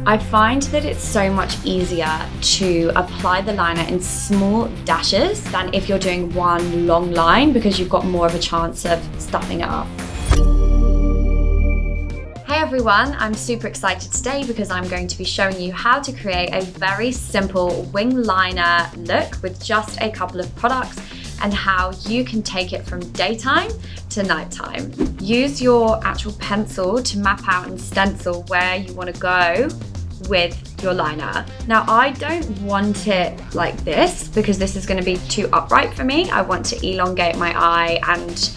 I find that it's so much easier to apply the liner in small dashes than if you're doing one long line, because you've got more of a chance of stuffing it up. Hey everyone, I'm super excited today because I'm going to be showing you how to create a very simple wing liner look with just a couple of products, and how you can take it from daytime to nighttime. Use your actual pencil to map out and stencil where you want to go with your liner. Now, I don't want it like this because this is going to be too upright for me. I want to elongate my eye and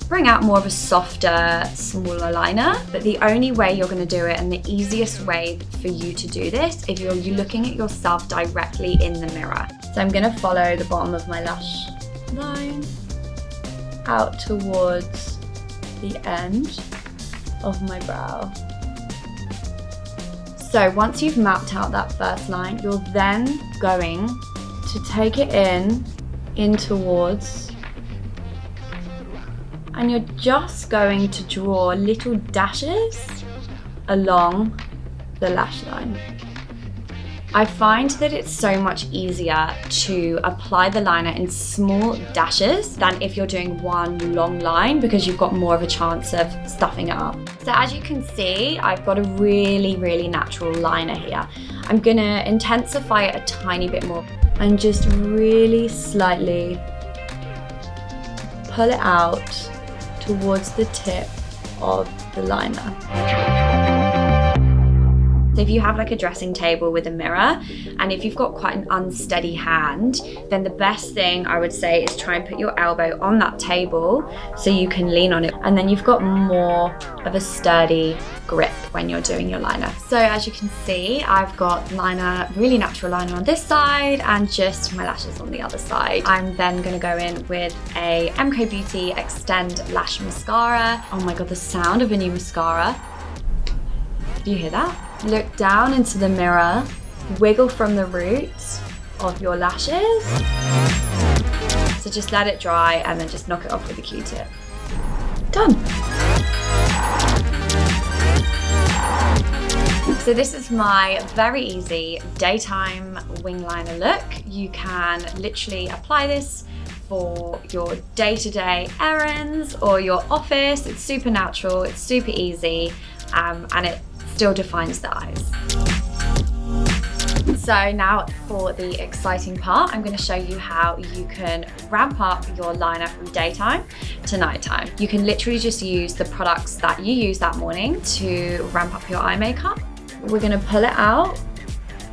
bring out more of a softer, smaller liner. But the only way you're going to do it, and the easiest way for you to do this, if you're looking at yourself directly in the mirror. So I'm going to follow the bottom of my lash line out towards the end of my brow. So once you've mapped out that first line, you're then going to take it in towards, and you're just going to draw little dashes along the lash line. I find that it's so much easier to apply the liner in small dashes than if you're doing one long line, because you've got more of a chance of stuffing it up. So as you can see, I've got a really, really natural liner here. I'm gonna intensify it a tiny bit more and just really slightly pull it out towards the tip of the liner. So if you have like a dressing table with a mirror, and if you've got quite an unsteady hand, then the best thing I would say is try and put your elbow on that table so you can lean on it, and then you've got more of a sturdy grip when you're doing your liner. So as you can see, I've got liner, really natural liner on this side and just my lashes on the other side. I'm then gonna go in with a MK Beauty Extend Lash Mascara. Oh my God, the sound of a new mascara. Do you hear that? Look down into the mirror, wiggle from the roots of your lashes. So just let it dry and then just knock it off with a Q-tip. Done. So this is my very easy daytime wing liner look. You can literally apply this for your day-to-day errands or your office. It's super natural, it's super easy, and it still defines the eyes. So now for the exciting part, I'm going to show you how you can ramp up your liner from daytime to nighttime. You can literally just use the products that you use that morning to ramp up your eye makeup. We're going to pull it out,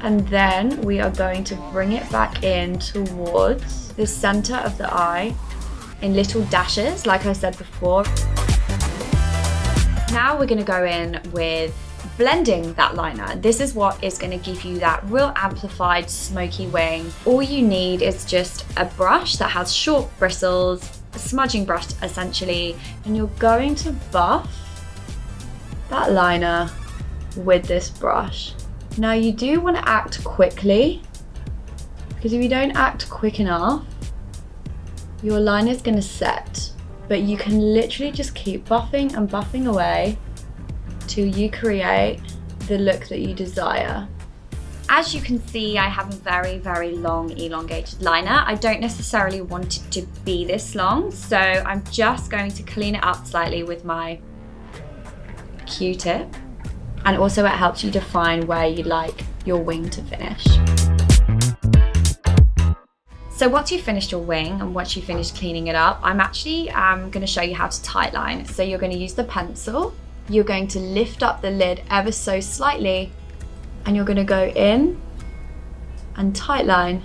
and then we are going to bring it back in towards the center of the eye in little dashes, like I said before. Now we're going to go in with blending that liner. This is what is going to give you that real amplified smoky wing. All you need is just a brush that has short bristles, a smudging brush essentially, and you're going to buff that liner with this brush. Now you do want to act quickly, because if you don't act quick enough, your liner is going to set. But you can literally just keep buffing and buffing away till you create the look that you desire. As you can see, I have a very, very long elongated liner. I don't necessarily want it to be this long, so I'm just going to clean it up slightly with my Q-tip. And also it helps you define where you'd like your wing to finish. So once you've finished your wing and once you've finished cleaning it up, I'm actually going to show you how to tightline. So you're going to use the pencil. You're going to lift up the lid ever so slightly, and you're going to go in and tightline.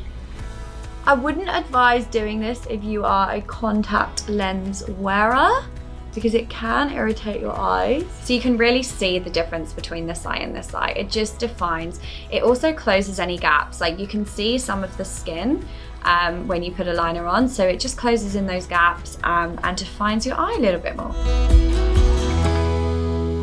I wouldn't advise doing this if you are a contact lens wearer, because it can irritate your eyes. So you can really see the difference between this eye and this eye. It just defines. It also closes any gaps. Like you can see some of the skin when you put a liner on, so it just closes in those gaps and defines your eye a little bit more.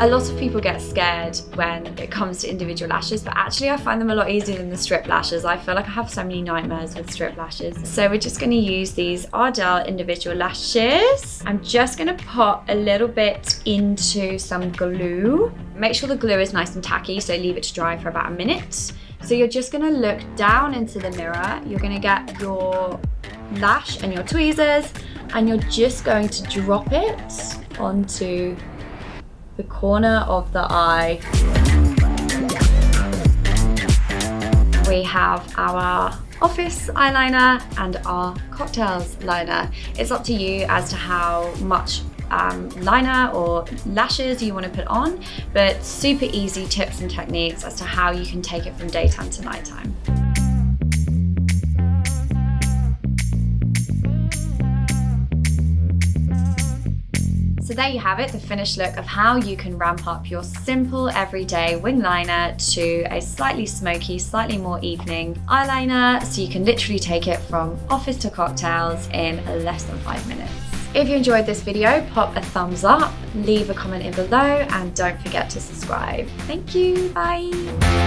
A lot of people get scared when it comes to individual lashes, but actually I find them a lot easier than the strip lashes. I feel like I have so many nightmares with strip lashes. So we're just gonna use these Ardell individual lashes. I'm just gonna put a little bit into some glue. Make sure the glue is nice and tacky, so leave it to dry for about a minute. So you're just gonna look down into the mirror. You're gonna get your lash and your tweezers, and you're just going to drop it onto the corner of the eye. We have our office eyeliner and our cocktails liner. It's up to you as to how much liner or lashes you want to put on, but super easy tips and techniques as to how you can take it from daytime to nighttime. So there you have it, the finished look of how you can ramp up your simple everyday wing liner to a slightly smoky, slightly more evening eyeliner, so you can literally take it from office to cocktails in less than 5 minutes. If you enjoyed this video, pop a thumbs up, leave a comment in below, and don't forget to subscribe. Thank you, bye.